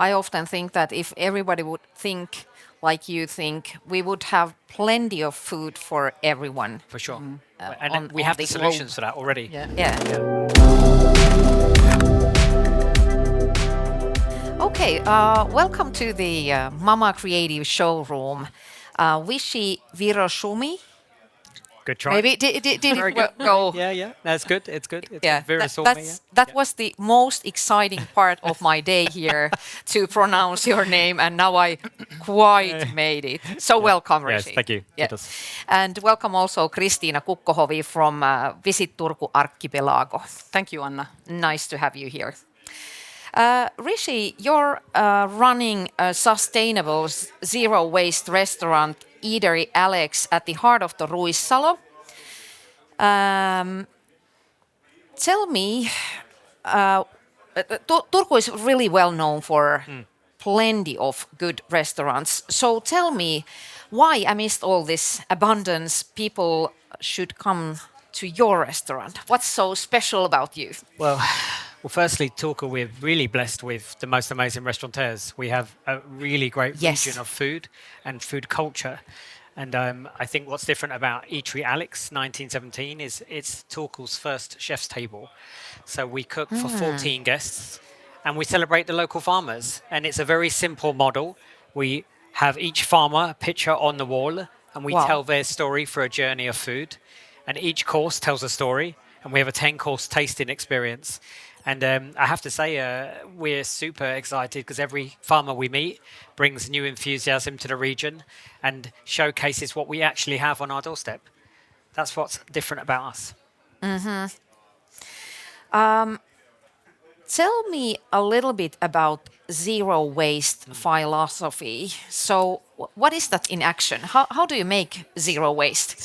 I often think that if everybody would think like you think, we would have plenty of food for everyone. For sure. On- We on have the the solutions for that already. Yeah. Yeah. Okay, welcome to the Mama Creative Showroom. Richy Virahsawmy. Good try. Maybe did Very it good. go? Yeah. That's good. It's good. It's Yeah, good. that, Virahsawmy, yeah. that was the most exciting part of my day here to pronounce your name, and now I quite made it. So welcome, Yes, Richy. thank you. Yeah. Kiitos. And welcome also Kristiina Kukkohovi from Visit Turku Archipelago. Thank you, Anna. Nice to have you here. Richy, you're running a sustainable zero waste restaurant, Eatery Alex, at the heart of the Ruissalo. Tell me, Turku is really well known for plenty of good restaurants. So tell me, why, amidst all this abundance, people should come to your restaurant? What's so special about you? Well, firstly, Turku, we're really blessed with the most amazing restaurateurs. We have a really great Yes. region of food and food culture. And I think what's different about Eatery Alex 1917 is it's Turku's first chef's table. So we cook for 14 guests and we celebrate the local farmers. And it's a very simple model. We have each farmer a picture on the wall and we Wow. tell their story for a journey of food. And each course tells a story. And we have a 10-course tasting experience. And I have to say, we're super excited because every farmer we meet brings new enthusiasm to the region and showcases what we actually have on our doorstep. That's what's different about us. Tell me a little bit about zero waste philosophy. So, what is that in action? How do you make zero waste?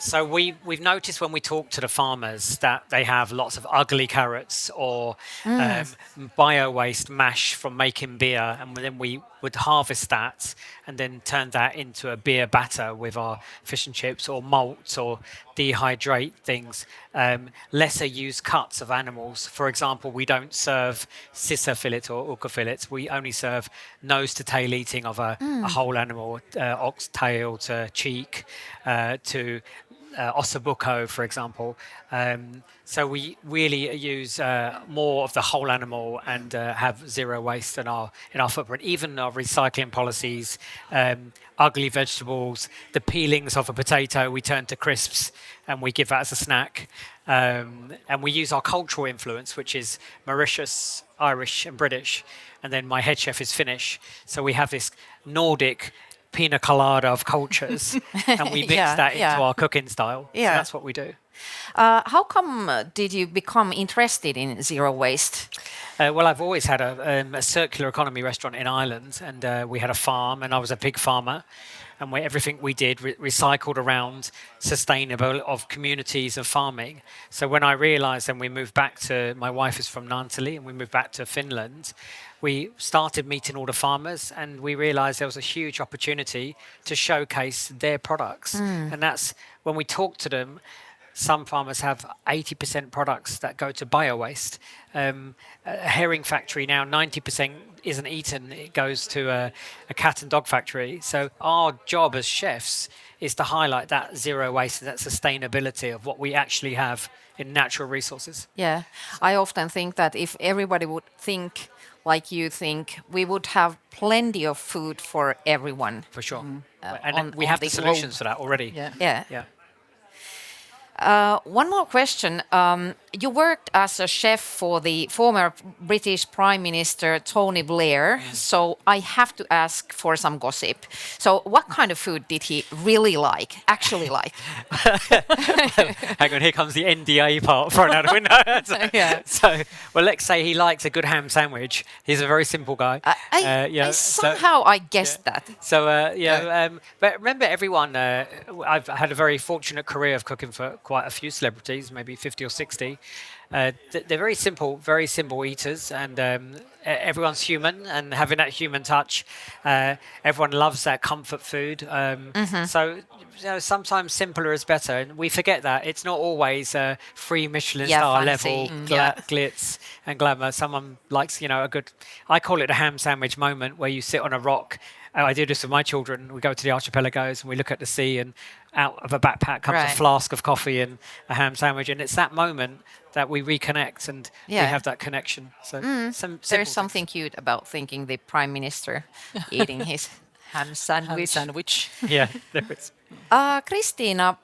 So we've noticed when we talk to the farmers that they have lots of ugly carrots or bio waste mash from making beer, and then we would harvest that and then turn that into a beer batter with our fish and chips or malt or dehydrate things. Lesser used cuts of animals. For example, we don't serve sissa fillet or uka fillets. We only serve nose to tail eating of a whole animal, ox tail to cheek to ossobuco, for example. So we really use more of the whole animal and have zero waste in our footprint. Even our recycling policies, ugly vegetables, the peelings of a potato, we turn to crisps and we give that as a snack. And we use our cultural influence, which is Mauritius, Irish, and British. And then my head chef is Finnish. So we have this Nordic pina colada of cultures and we mix Yeah, that into yeah. our cooking style. Yeah. So that's what we do. How come did you become interested in zero waste? Well, I've always had a circular economy restaurant in Ireland, and we had a farm, and I was a pig farmer, and everything we did recycled around sustainable of communities of farming. So when I realised, and we moved back to, my wife is from Naantali, and we moved back to Finland, we started meeting all the farmers, and we realised there was a huge opportunity to showcase their products, and that's when we talked to them. Some farmers have 80% products that go to bio-waste. A herring factory now, 90% isn't eaten. It goes to a cat and dog factory. So our job as chefs is to highlight that zero waste and that sustainability of what we actually have in natural resources. Yeah, I often think that if everybody would think like you think, we would have plenty of food for everyone. For sure. on- We on have the the solutions for that already. Yeah. Yeah. Yeah. One more question. You worked as a chef for the former British Prime Minister Tony Blair, so I have to ask for some gossip. So, what kind of food did he really like, actually like? Hang on, here comes the NDA part thrown out the window. Yeah. So, well, let's say he likes a good ham sandwich. He's a very simple guy. I somehow guessed that. So but remember, everyone. I've had a very fortunate career of cooking for quite a few celebrities, maybe 50 or 60. They're very simple eaters, and everyone's human and having that human touch. Everyone loves that comfort food. So sometimes simpler is better, and we forget that it's not always free Michelin Yeah, star fancy. level Yeah. glitz and glamour. Someone likes, a good. I call it a ham sandwich moment where you sit on a rock. I do this with my children. We go to the archipelagos and we look at the sea, and out of a backpack comes a Right. flask of coffee and a ham sandwich, and it's that moment that we reconnect and we Yeah. have that connection. So There's simple something cute about thinking the prime minister eating his ham Ham sandwich. sandwich. things. Yeah, there is. Kristiina,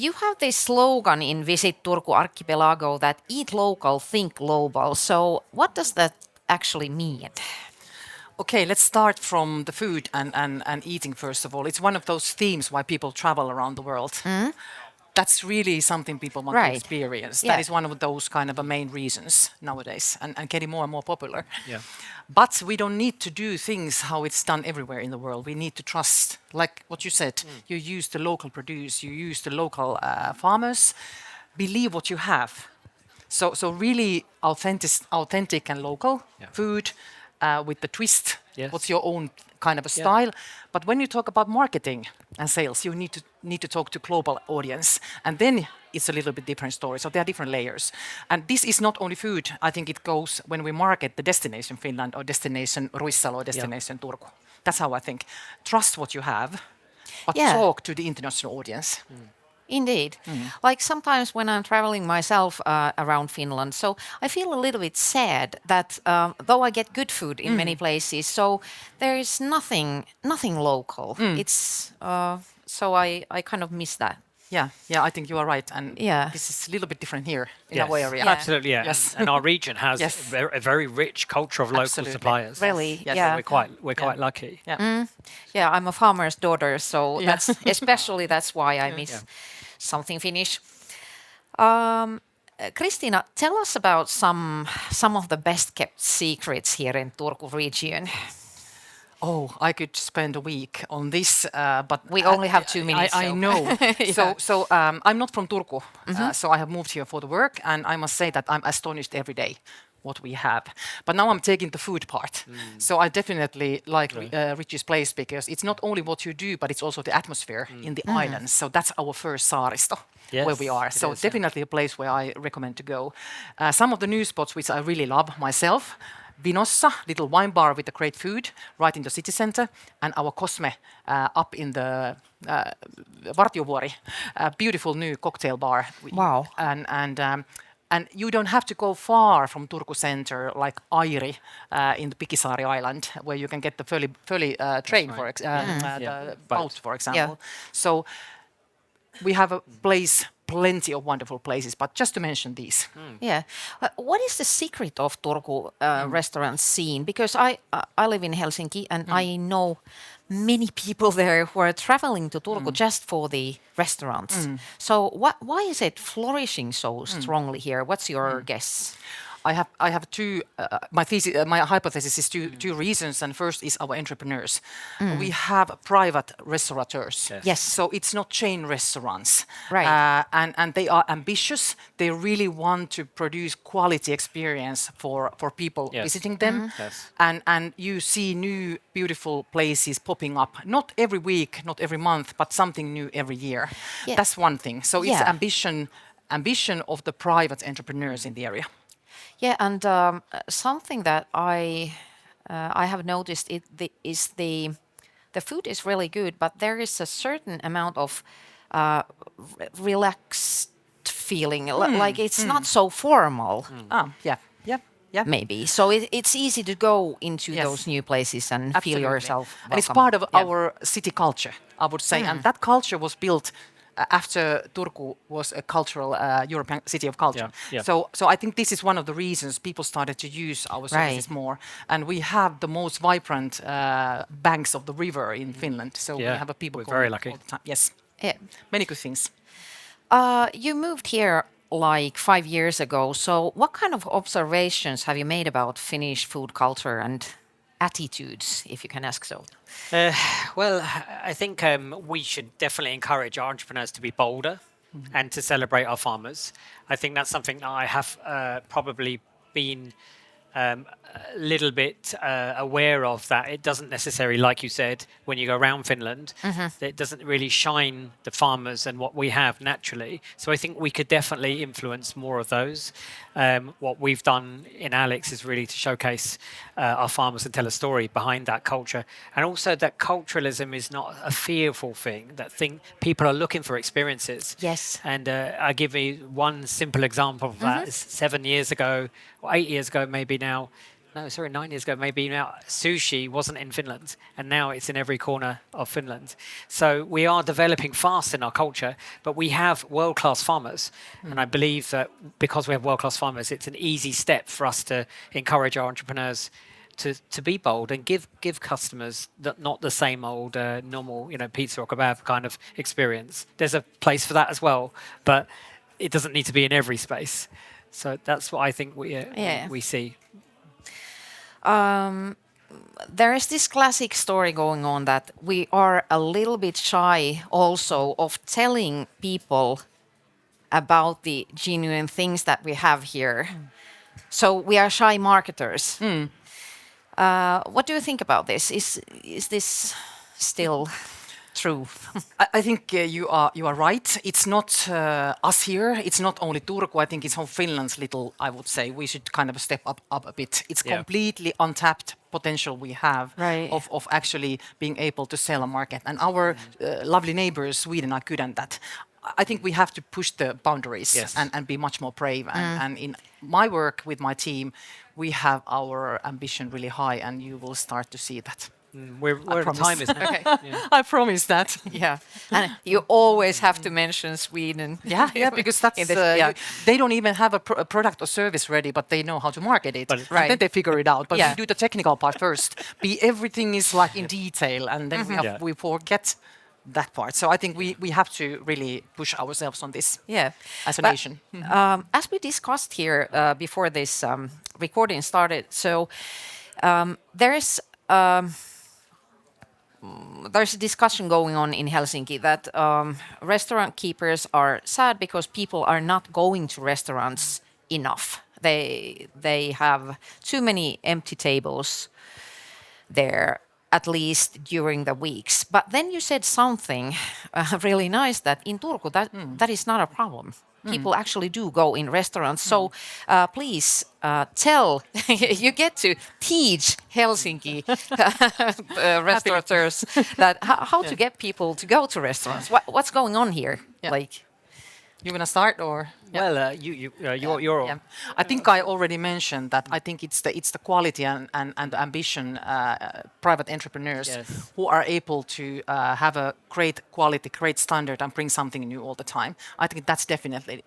you have this slogan in Visit Turku Archipelago that eat local, think global. So, what does that actually mean? Okay, let's start from the food and eating first of all. It's one of those themes why people travel around the world. That's really something people want to Right. experience. Yeah. That is one of those kind of a main reasons nowadays and getting more and more popular. Yeah. But we don't need to do things how it's done everywhere in the world. We need to trust, like what you said, you use the local produce, you use the local farmers, believe what you have. So really authentic and local Yeah. food with the twist. Yes. What's your own kind of a style? But when you talk about marketing and sales, you need to talk to global audience, and then it's a little bit different story. So there are different layers, and this is not only food. I think it goes when we market the destination Finland or destination Ruissalo or destination Turku. That's how I think. Trust what you have, but Yeah. talk to the international audience. Indeed. Like sometimes when I'm traveling myself around Finland, so I feel a little bit sad that though I get good food in many places, so there is nothing local. It's so I kind of miss that. Yeah, I think you are right, and Yeah. this is a little bit different here in Yes. our area. Yeah. Absolutely, yeah. Yes. And our region has Yes. a very rich culture of local Absolutely. suppliers. Really, Yes. yeah. We're quite lucky. Yeah. Yeah, I'm a farmer's daughter, so Yeah. that's why I miss something Finnish. Kristiina, tell us about some of the best kept secrets here in Turku region. Oh, I could spend a week on this, but We only have 2 minutes, I so- know. Yeah. So I'm not from Turku, so I have moved here for the work, and I must say that I'm astonished every day what we have. But now I'm taking the food part. So I definitely like Richy's place because it's not only what you do, but it's also the atmosphere in the islands. So that's our first saaristo Yes, where we are. it So is, yeah. definitely a place where I recommend to go. Some of the new spots which I really love myself. Vinossa, little wine bar with the great food right in the city center, and our Cosme up in the Vartiovuori, beautiful new cocktail bar. Wow. And you don't have to go far from Turku center, like Airi in the Pikisaari Island, where you can get the Föli train, for the boat, for example. Yeah. So we have a place, plenty of wonderful places, but just to mention these. Yeah. What is the secret of Turku restaurant scene? Because I live in Helsinki and I know many people there who are traveling to Turku just for the restaurants. So why is it flourishing so strongly here? What's your guess? I have two. My hypothesis is two reasons, and first is our entrepreneurs. We have private restaurateurs. Yes. So it's not chain restaurants. Right. And they are ambitious. They really want to produce quality experience for people Yes. visiting them. Yes. And you see new beautiful places popping up. Not every week, not every month, but something new every year. Yeah. That's one thing. So it's Yeah. ambition of the private entrepreneurs in the area. Yeah, and something that I have noticed is the food is really good, but there is a certain amount of relaxed feeling, like it's not so formal, Yeah. maybe. So it's easy to go into Yes. those new places and feel Absolutely. yourself And it's welcome. part of Yeah. our city culture, I would say. And that culture was built after Turku was a cultural European city of culture. Yeah, yeah. So I think this is one of the reasons people started to use our services more. And we have the most vibrant banks of the river in Finland. So we Yeah, have people we're going very lucky. all the time. Yes, Yeah. many good things. You moved here like 5 years ago. So what kind of observations have you made about Finnish food culture and attitudes, if you can ask so? Well, I think we should definitely encourage our entrepreneurs to be bolder. and to celebrate our farmers. I think that's something that I have probably been a little bit aware of, that it doesn't necessarily, like you said, when you go around Finland, it doesn't really shine the farmers and what we have naturally. So I think we could definitely influence more of those. What we've done in Alex is really to showcase our farmers and tell a story behind that culture. And also that culturalism is not a fearful thing, that people are looking for experiences. Yes. And I'll give you one simple example of that. 7 years ago, or 8 years ago maybe now, no, sorry, 9 years ago, maybe now, sushi wasn't in Finland, and now it's in every corner of Finland. So we are developing fast in our culture, but we have world-class farmers. And I believe that because we have world-class farmers, it's an easy step for us to encourage our entrepreneurs to be bold and give customers not the same old normal, pizza or kebab kind of experience. There's a place for that as well, but it doesn't need to be in every space. So that's what I think we see. There is this classic story going on that we are a little bit shy also of telling people about the genuine things that we have here. So we are shy marketers. What do you think about this? Is this still true? I think you are right. It's not us here. It's not only Turku. I think it's whole Finland's little. I would say we should kind of step up a bit. It's completely untapped potential we have of actually being able to sell a market. And our lovely neighbors, Sweden, are good at that. I think we have to push the boundaries and be much more brave. And in my work with my team, we have our ambition really high, and you will start to see that. We're at time, isn't it? Okay. I promise that. Yeah, and you always have to mention Sweden. Yeah, because that's they don't even have a product or service ready, but they know how to market it. But and then they figure it out. But we do the technical part first. Everything is like in detail, and then we forget that part. So I think we have to really push ourselves on this. Yeah, as a nation. As we discussed here before this recording started, so there's a discussion going on in Helsinki that restaurant keepers are sad because people are not going to restaurants enough. They have too many empty tables there, at least during the weeks. But then you said something really nice, that in Turku that is not a problem. People actually do go in restaurants. So please tell, you get to teach Helsinki restaurateurs that how to get people to go to restaurants. What's going on here? Like, you gonna start or? Well, you're. I think I already mentioned that. I think it's the quality and ambition, private entrepreneurs who are able to have a great quality, great standard, and bring something new all the time. I think that's definitely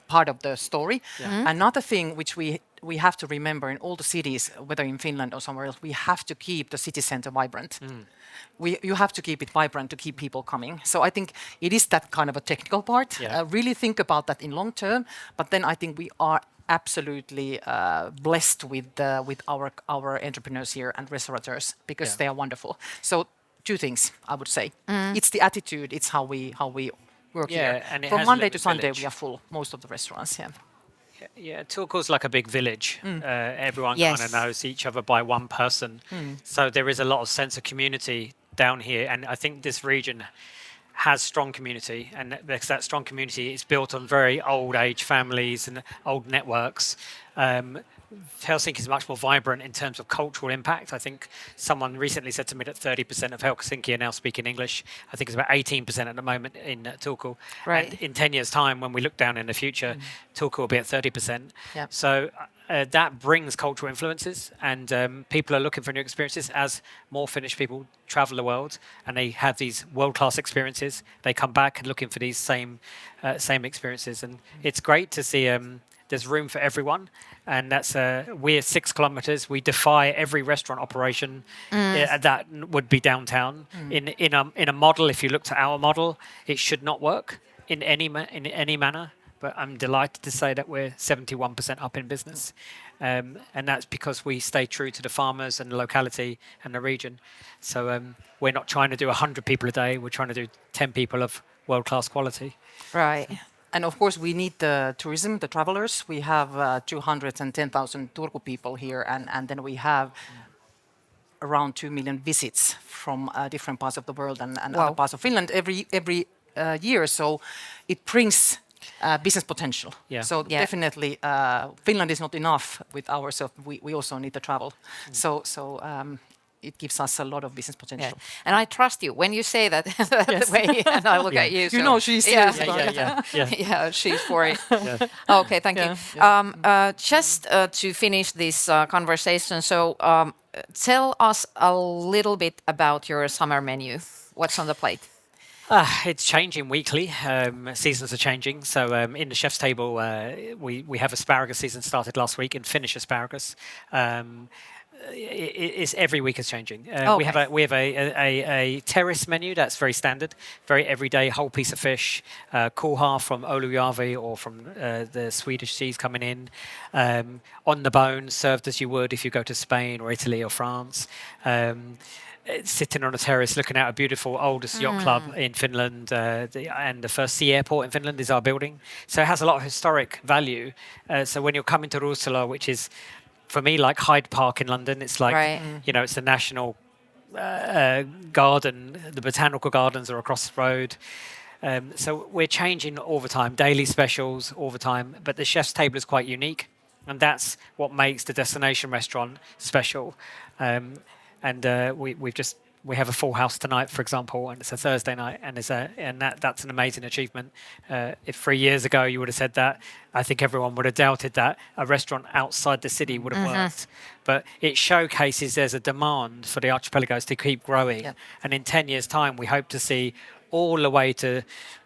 part of the story. Another thing which we have to remember in all the cities, whether in Finland or somewhere else, we have to keep the city center vibrant. You have to keep it vibrant to keep people coming. So I think it is that kind of a technical part. Really think about that in long term. But then I think we are absolutely blessed with our entrepreneurs here and restaurateurs, because they are wonderful. So 2 things I would say. It's the attitude. It's how we work here. And from Monday to Sunday we are full. Most of the restaurants. Yeah, Turku's like a big village. Everyone kind of knows each other by one person. So there is a lot of sense of community down here. And I think this region has strong community. And because that strong community is built on very old age families and old networks. Helsinki is much more vibrant in terms of cultural impact. I think someone recently said to me that 30% of Helsinki are now speaking English. I think it's about 18% at the moment in Turku. Right. And in 10 years' time, when we look down in the future, Turku will be at 30%. So that brings cultural influences, and people are looking for new experiences. As more Finnish people travel the world and they have these world-class experiences, they come back and looking for these same experiences. And it's great to see there's room for everyone. And that's we're 6 kilometers. We defy every restaurant operation that would be downtown. In a model, if you looked at our model, it should not work in any manner. But I'm delighted to say that we're 71% up in business, and that's because we stay true to the farmers and the locality and the region. So we're not trying to do 100 people a day. We're trying to do 10 people of world-class quality. Right. And of course, we need the tourism, the travelers. We have 210,000 Turku people here, and then we have around 2 million visits from different parts of the world and Wow. other parts of Finland every year. So it brings business potential. Yeah. So Yeah. definitely, Finland is not enough with ourselves. We also need to travel. So it gives us a lot of business potential. Yeah. And I trust you when you say that, that way, and I look Yeah. at you. You so- know she's serious about it. Yeah. Yeah, she's for it. Yeah. Okay, thank you. Yeah, Just to finish this conversation, so tell us a little bit about your summer menu. What's on the plate? It's changing weekly. Seasons are changing. So in the chef's table, we have asparagus season started last week and Finnish asparagus. It's every week is changing. We have a terrace menu that's very standard, very everyday whole piece of fish, kuha from Oulujärvi or from the Swedish seas coming in, on the bone, served as you would if you go to Spain or Italy or France. Sitting on a terrace looking at a beautiful oldest yacht club in Finland, and the first sea airport in Finland is our building. So it has a lot of historic value. So when you're coming to Ruissalo, which is for me like Hyde Park in London, it's like, it's the national garden, the botanical gardens are across the road. So we're changing all the time, daily specials all the time, but the chef's table is quite unique, and that's what makes the destination restaurant special. And we have a full house tonight, for example, and it's a Thursday night, and that's an amazing achievement. If 3 years ago you would have said that, I think everyone would have doubted that a restaurant outside the city would have worked. But it showcases there's a demand for the archipelagos to keep growing, and in 10 years' time, we hope to see all the way to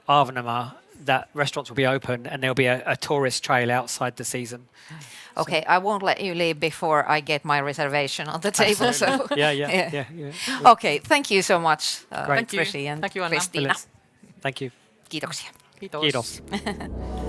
Ahvenanmaa that restaurants will be open, and there'll be a tourist trail outside the season. Okay, I won't let you leave before I get my reservation on the table. So Yeah. Okay, thank you so much, Great. Thank you. Richy and Thank you, Anna. Kristiina. Thank you. Kiitoksia. Kiitos. Kiitos.